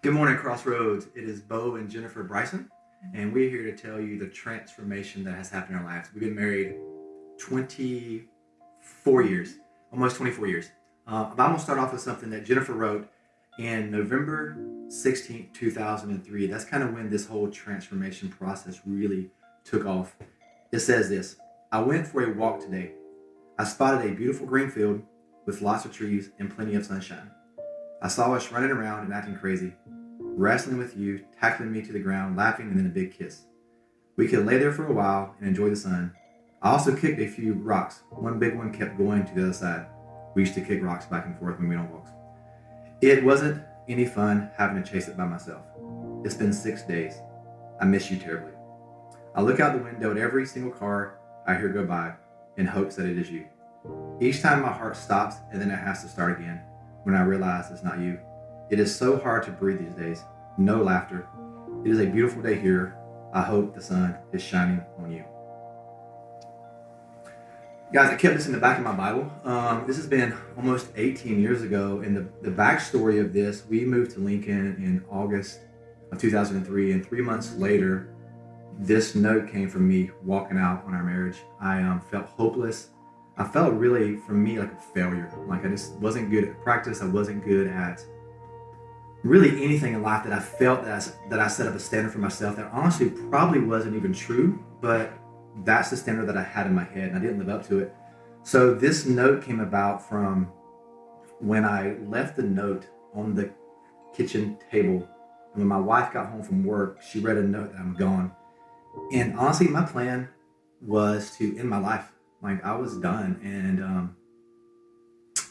Good morning, Crossroads. It is Bo and Jennifer Bryson, and we're here to tell you the transformation that has happened in our lives. We've been married 24 years, almost 24 years. I'm going to start off with something that Jennifer wrote in November 16th, 2003. That's kind of when this whole transformation process really took off. It says this: I went for a walk today. I spotted a beautiful green field with lots of trees and plenty of sunshine. I saw us running around and acting crazy, wrestling with you, tackling me to the ground, laughing, and then a big kiss. We could lay there for a while and enjoy the sun. I also kicked a few rocks. One big one kept going to the other side. We used to kick rocks back and forth when we went on walks. It wasn't any fun having to chase it by myself. It's been 6 days. I miss you terribly. I look out the window at every single car I hear go by in hopes that it is you. Each time my heart stops and then it has to start again when I realize it's not you. It is so hard to breathe these days. No laughter. It is a beautiful day here. I hope the sun is shining on you. Guys, I kept this in the back of my Bible. This has been almost 18 years ago, and the backstory of this, we moved to Lincoln in August of 2003, and 3 months later, this note came from me walking out on our marriage. I felt hopeless. I felt really, for me, like a failure. Like I just wasn't good at practice. I wasn't good at really anything in life that I felt that I set up a standard for myself that honestly probably wasn't even true, but that's the standard that I had in my head and I didn't live up to it. So this note came about from when I left the note on the kitchen table. And when my wife got home from work, she read a note that I'm gone. And honestly, my plan was to end my life. Like I was done, and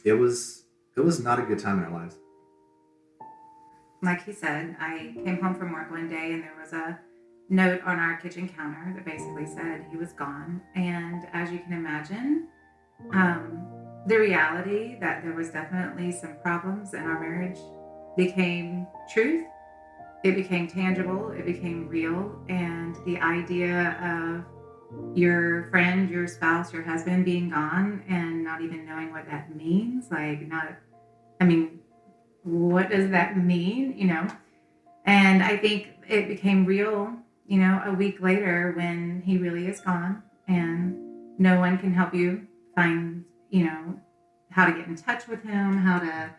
it was not a good time in our lives. Like he said, I came home from work one day and there was a note on our kitchen counter that basically said he was gone. And as you can imagine, the reality that there was definitely some problems in our marriage became truth. It became tangible, it became real. And the idea of your friend, your spouse, your husband being gone and not even knowing what that means, like, not, I mean, what does that mean, And I think it became real, a week later when he really is gone and no one can help you find, how to get in touch with him, how to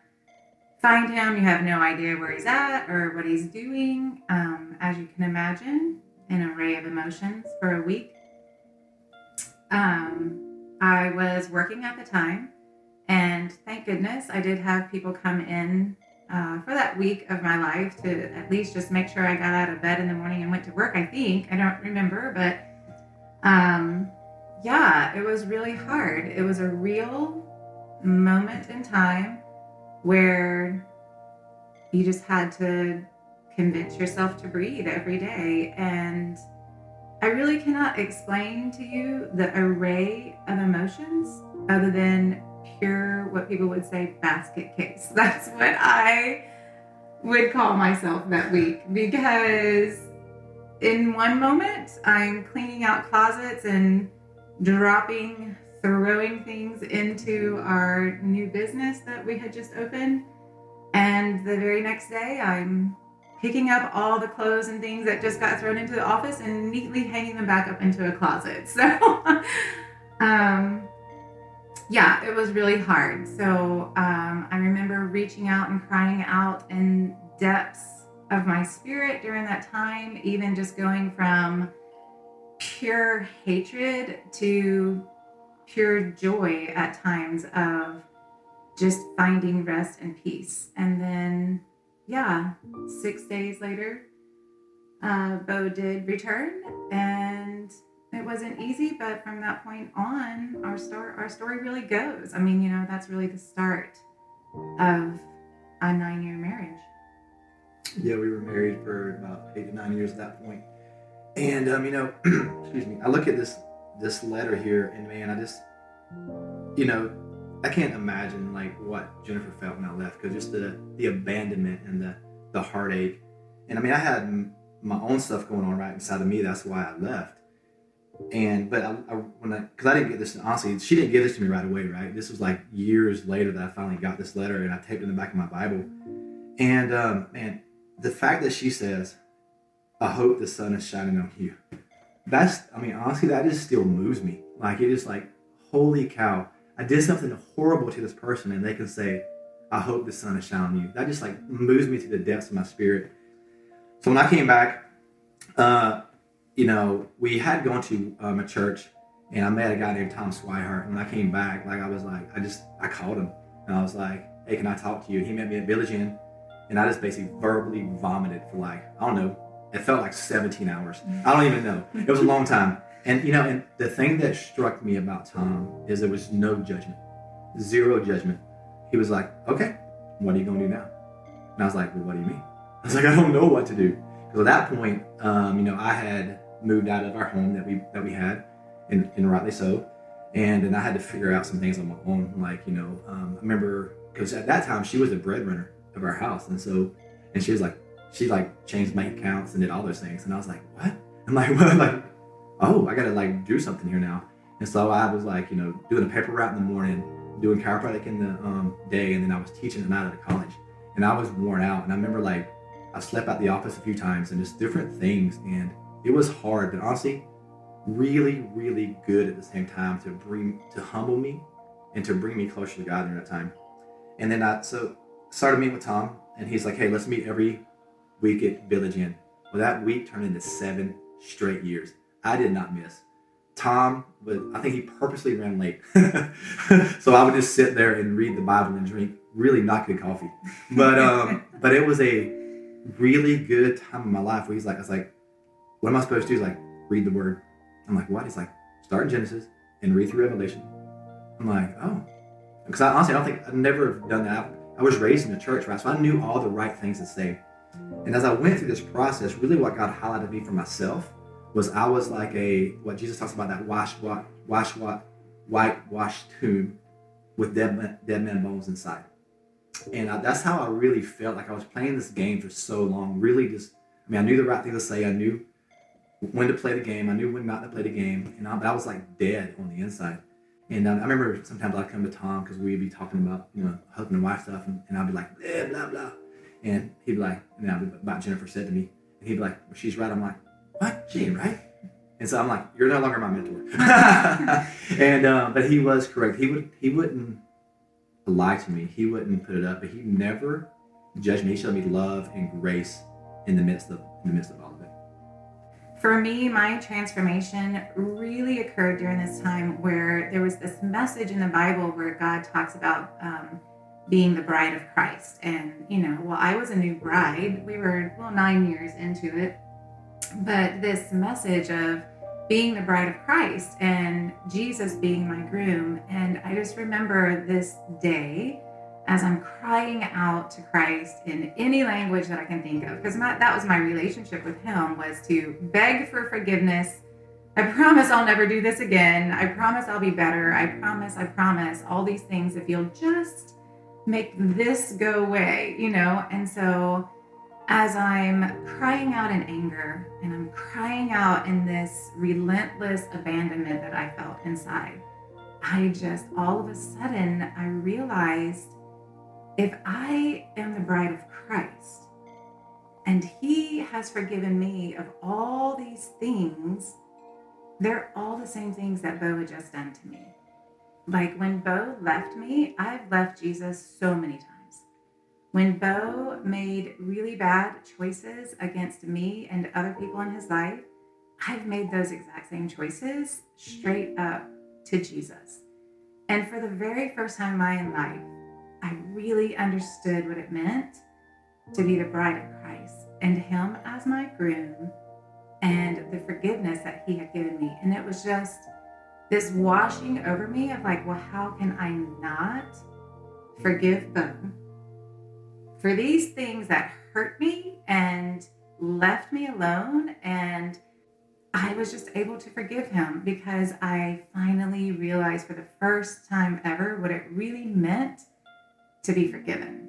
find him. You have no idea where he's at or what he's doing. As you can imagine, an array of emotions for a week. I was working at the time, and thank goodness I did have people come in for that week of my life to at least just make sure I got out of bed in the morning and went to work. I don't remember, but yeah, it was really hard. It was a real moment in time where you just had to convince yourself to breathe every day. And I really cannot explain to you the array of emotions other than pure, what people would say, basket case. That's what I would call myself that week, because in one moment I'm cleaning out closets and throwing things into our new business that we had just opened. And the very next day I'm picking up all the clothes and things that just got thrown into the office and neatly hanging them back up into a closet. So, yeah, it was really hard. So I remember reaching out and crying out in depths of my spirit during that time, even just going from pure hatred to pure joy at times of just finding rest and peace. And then, yeah, 6 days later, Bo did return, and it wasn't easy, but from that point on, our story really goes. I mean, that's really the start of a 9-year marriage. Yeah, we were married for about 8 to 9 years at that point. And excuse me. I look at this letter here, and man, you know, I can't imagine like what Jennifer felt when I left, because just the abandonment and the heartache. And I mean, I had my own stuff going on right inside of me. That's why I left. And but because I didn't get this, honestly, she didn't give this to me right away, right? This was like years later that I finally got this letter, and I taped it in the back of my Bible. And man, the fact that she says, I hope the sun is shining on you. Honestly, that just still moves me. Like, it is like, holy cow, I did something horrible to this person and they can say, I hope the sun is shining on you. That just like moves me to the depths of my spirit. So when I came back, we had gone to a church, and I met a guy named Tom Swihart. And when I came back, I called him and I was like, hey, can I talk to you? And he met me at Village Inn, and I just basically verbally vomited for I don't know, it felt like 17 hours. I don't even know. It was a long time. And, and the thing that struck me about Tom is there was no judgment, zero judgment. He was like, okay, what are you going to do now? And I was like, well, what do you mean? I was like, I don't know what to do. Because at that point, I had moved out of our home that we had, and rightly so. And then I had to figure out some things on my own. I remember, because at that time she was the breadwinner of our house. And she changed bank accounts and did all those things. And I was like, what? I'm like, what? Like, oh, I got to do something here now. And so I was doing a paper route in the morning, doing chiropractic in the day. And then I was teaching at night at a college, and I was worn out. And I remember I slept at the office a few times and just different things. And it was hard, but honestly, really, really good at the same time to humble me and to bring me closer to God during that time. And then I started meeting with Tom, and he's like, hey, let's meet every week at Village Inn. Well, that week turned into 7 straight years. I did not miss. Tom, I think he purposely ran late. So I would just sit there and read the Bible and drink really not good coffee. But it was a really good time in my life where I was like, what am I supposed to do? He's like, read the word. I'm like, what? He's like, start in Genesis and read through Revelation. I'm like, oh. Because honestly, I don't think I've never done that. I was raised in the church, right? So I knew all the right things to say. And as I went through this process, really what God highlighted me for myself was I was like what Jesus talks about, that whitewashed tomb with dead man bones inside. And that's how I really felt. Like I was playing this game for so long. Really I knew the right thing to say. I knew when to play the game. I knew when not to play the game. But I was like dead on the inside. And I remember sometimes I'd come to Tom because we'd be talking about, husband and wife stuff. And I'd be like, blah, blah, blah. And he'd be like, about Jennifer said to me. And he'd be like, well, she's right. I'm like, what? She ain't right. And so I'm like, you're no longer my mentor. But he was correct. He wouldn't lie to me. He wouldn't put it up. But he never judged me. He showed me love and grace in the midst of all of it. For me, my transformation really occurred during this time where there was this message in the Bible where God talks about being the bride of Christ. And, I was a new bride. We were 9 years into it. But this message of being the bride of Christ and Jesus being my groom. And I just remember this day as I'm crying out to Christ in any language that I can think of, because that was my relationship with him, was to beg for forgiveness. I promise I'll never do this again. I promise I'll be better. I promise all these things if you'll just make this go away, And so as I'm crying out in anger and I'm crying out in this relentless abandonment that I felt inside, I just all of a sudden I realized, if I am the bride of Christ and he has forgiven me of all these things, they're all the same things that Bo had just done to me. Like when Bo left me, I've left Jesus so many times. When Bo made really bad choices against me and other people in his life, I've made those exact same choices straight up to Jesus. And for the very first time in my life, I really understood what it meant to be the bride of Christ and him as my groom and the forgiveness that he had given me. And it was just this washing over me of like, well, how can I not forgive Bo for these things that hurt me and left me alone? And I was just able to forgive him because I finally realized for the first time ever what it really meant to be forgiven.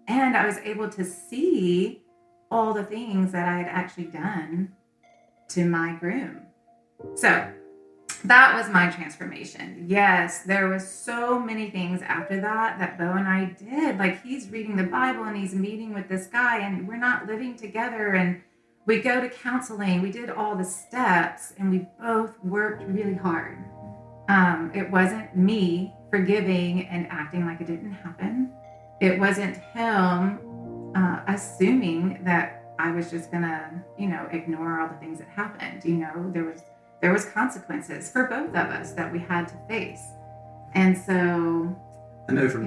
And I was able to see all the things that I had actually done to my groom. So that was my transformation. Yes, there was so many things after that Bo and I did. Like, he's reading the Bible and he's meeting with this guy, and we're not living together, and we go to counseling. We did all the steps, and we both worked really hard. It wasn't me forgiving and acting like it didn't happen. It wasn't him assuming that I was just gonna, ignore all the things that happened. There was consequences for both of us that we had to face. And so I know for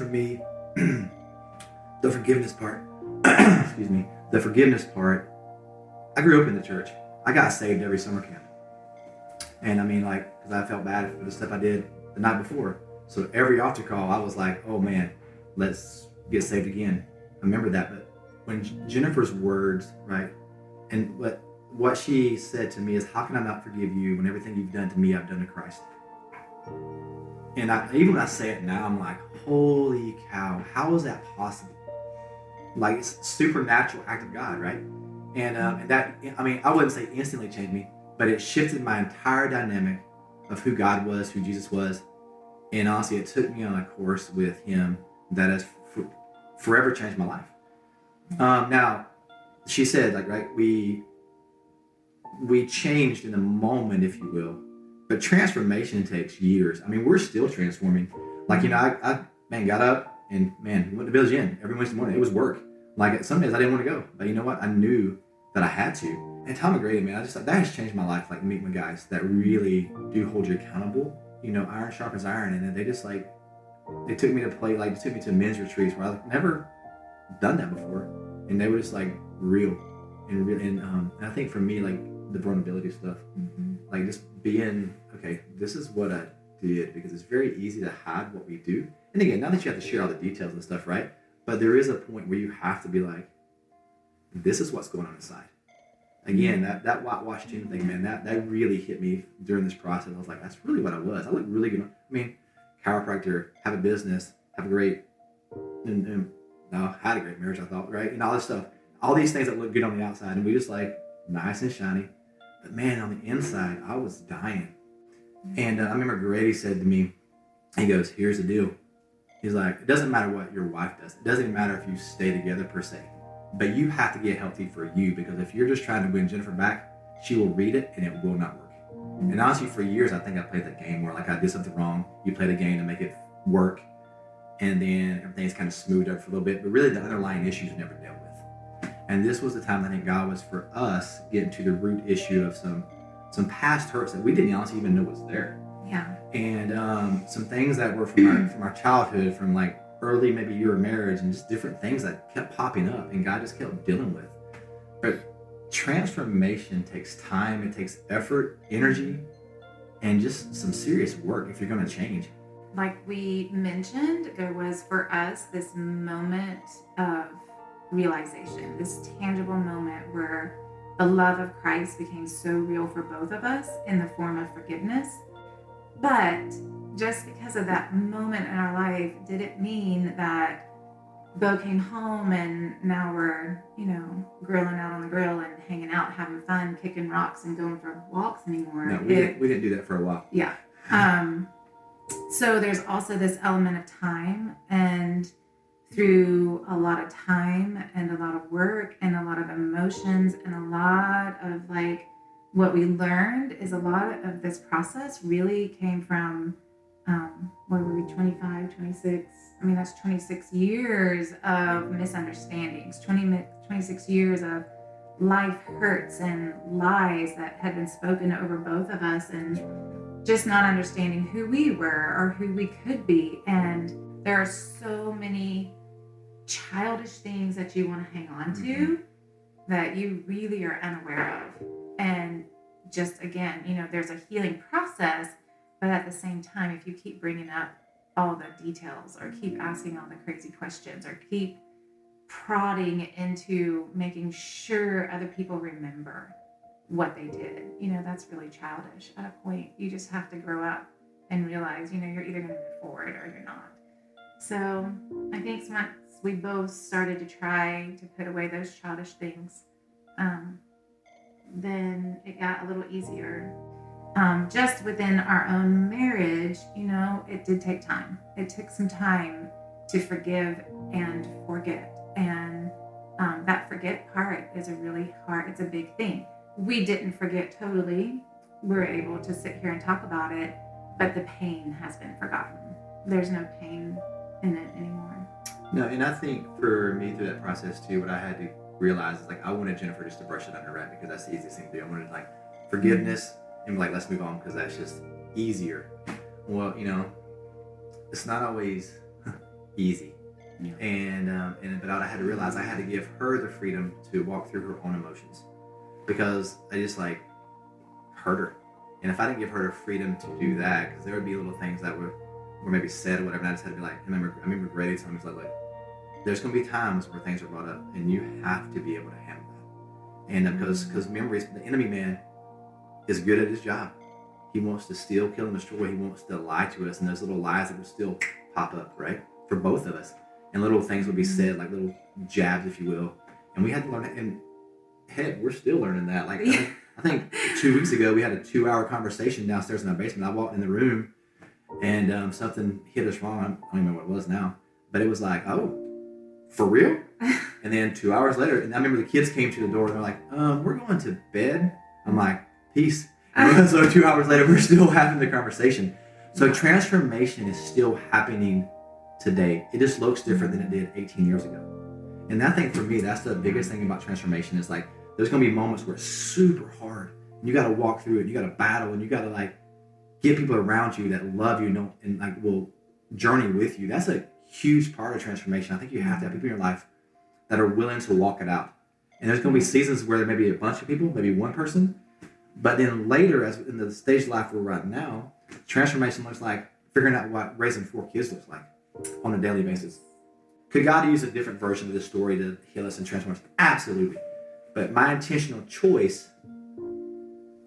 me, the forgiveness part, excuse me, the forgiveness part, I grew up in the church. I got saved every summer camp. And I mean, because I felt bad for the stuff I did the night before. So every altar call, I was like, oh man, let's get saved again. I remember that. But when Jennifer's words, right, and what she said to me is, how can I not forgive you when everything you've done to me, I've done to Christ? And even when I say it now, I'm like, holy cow, how is that possible? Like, it's a supernatural act of God, right? And that, I mean, I wouldn't say instantly changed me, but it shifted my entire dynamic of who God was, who Jesus was. And honestly, it took me on a course with him that has forever changed my life. Now, she said, we changed in a moment, if you will, but transformation takes years. I mean, we're still transforming. I got up and went to Village Inn every Wednesday morning. It was work. Some days I didn't want to go, but you know what? I knew that I had to. And Tom McGrady, man, that has changed my life. Meeting with guys that really do hold you accountable. Iron sharpens iron, and then they just they took me to they took me to men's retreats where I've never done that before, and they were just real, and I think for me, the vulnerability stuff, just being okay. This is what I did, because it's very easy to hide what we do. And again, not that you have to share all the details and stuff, right? But there is a point where you have to be like, this is what's going on inside. Again, that whitewash gym thing, man, that really hit me during this process. I was like, that's really what I was. I look really good. I mean, chiropractor, have a business, have a great, and no, had a great marriage, I thought, right? And all this stuff. All these things that look good on the outside, and we just nice and shiny. But man, on the inside, I was dying. And I remember Grady said to me, he goes, here's the deal. He's like, it doesn't matter what your wife does. It doesn't even matter if you stay together per se. But you have to get healthy for you, because if you're just trying to win Jennifer back, she will read it and it will not work. And honestly, for years, I think I played that game where I did something wrong. You play the game to make it work, and then everything's kind of smoothed up for a little bit. But really, the underlying issues are never dealt with. And this was the time I think God was for us getting to the root issue of some past hurts that we didn't honestly even know was there. Yeah. And some things that were from our childhood, from early maybe year of marriage, and just different things that kept popping up, and God just kept dealing with. But transformation takes time, it takes effort, energy, and just some serious work if you're going to change. Like we mentioned, there was for us this moment of realization, this tangible moment where the love of Christ became so real for both of us in the form of forgiveness. But just because of that moment in our life didn't mean that Bo came home and now we're, grilling out on the grill and hanging out, having fun, kicking rocks and going for walks anymore. No, we didn't do that for a while. Yeah. So there's also this element of time, and through a lot of time and a lot of work and a lot of emotions and a lot of what we learned is a lot of this process really came from what were we, 25, 26? I mean, that's 26 years of misunderstandings, 26 years of life hurts and lies that had been spoken over both of us, and just not understanding who we were or who we could be. And there are so many childish things that you want to hang on to that you really are unaware of. And just, again, there's a healing process. But at the same time, if you keep bringing up all the details or keep asking all the crazy questions or keep prodding into making sure other people remember what they did, that's really childish. At a point, you just have to grow up and realize, you're either going to move forward or you're not. So I think once we both started to try to put away those childish things, then it got a little easier. just within our own marriage, it did take time. It took some time to forgive and forget. And that forget part is a really hard, it's a big thing. We didn't forget totally. We're able to sit here and talk about it, but the pain has been forgotten. There's no pain in it anymore. No, and I think for me through that process too, what I had to realize is like I wanted Jennifer just to brush it under, right? Because that's the easiest thing to do. I wanted like forgiveness and be like, let's move on because that's just easier. Well, it's not always easy. Yeah. But I had to realize I had to give her the freedom to walk through her own emotions because I just like hurt her. And if I didn't give her the freedom to do that, because there would be little things that were maybe said or whatever, and I just had to be like, I remember Grady telling me, like, there's going to be times where things are brought up, and you have to be able to handle that. And because memories, the enemy man is good at his job. He wants to steal, kill, and destroy. He wants to lie to us, and those little lies that will still pop up, right, for both of us. And little things will be said, like little jabs, if you will. And we had to learn it. And heck, we're still learning that. Like I think 2 weeks ago we had a 2-hour conversation downstairs in our basement. I walked in the room and something hit us wrong. I don't even remember what it was now, but it was like, oh, for real? And then 2 hours later, and I remember the kids came to the door and they're like, we're going to bed. I'm like, peace. And so 2 hours later, we're still having the conversation. So transformation is still happening today. It just looks different than it did 18 years ago. And I think for me, that's the biggest thing about transformation is like, there's going to be moments where it's super hard. And you got to walk through it. And you got to battle. And you got to like get people around you that love you and like will journey with you. That's a huge part of transformation. I think you have to have people in your life that are willing to walk it out. And there's going to be seasons where there may be a bunch of people, maybe one person. But then later, as in the stage of life we're right now, transformation looks like figuring out what raising 4 kids looks like on a daily basis. Could God use a different version of this story to heal us and transform us? Absolutely. But my intentional choice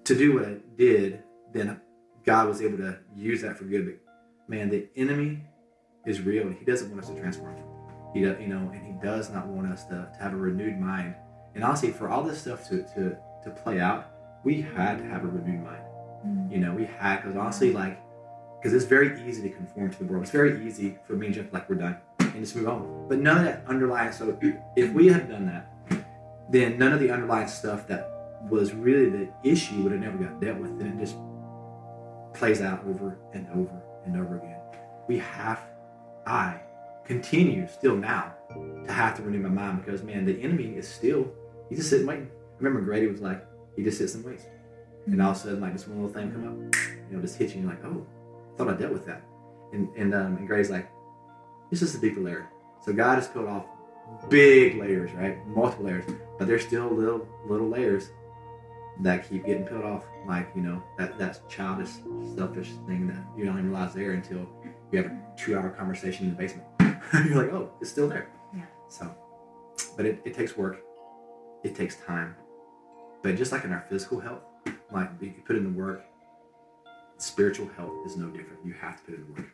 to do what I did, then God was able to use that for good. But man, the enemy is real, and he doesn't want us to transform. He does, and he does not want us to have a renewed mind. And honestly, for all this stuff to play out, we had to have a renewed mind. We had, because honestly, because it's very easy to conform to the world. It's very easy for me and Jeff, like we're done, and just move on. But none of that underlying, so if we had done that, then none of the underlying stuff that was really the issue would have never got dealt with. And it just plays out over and over and over again. I continue still now to have to renew my mind because, man, the enemy is still, he's just sitting waiting. I remember Grady was like, he just sits and waits. And all of a sudden, like, this one little thing come up, just hits you, and you're like, oh, I thought I dealt with that. And Grady's like, it's just a deeper layer. So God has peeled off big layers, right? Multiple layers. But there's still little layers that keep getting peeled off. Like, that's childish, selfish thing that you don't even realize there until you have a 2-hour conversation in the basement. You're like, oh, it's still there. Yeah. So, but it takes work. It takes time. But just like in our physical health, like you put in the work, spiritual health is no different. You have to put in the work.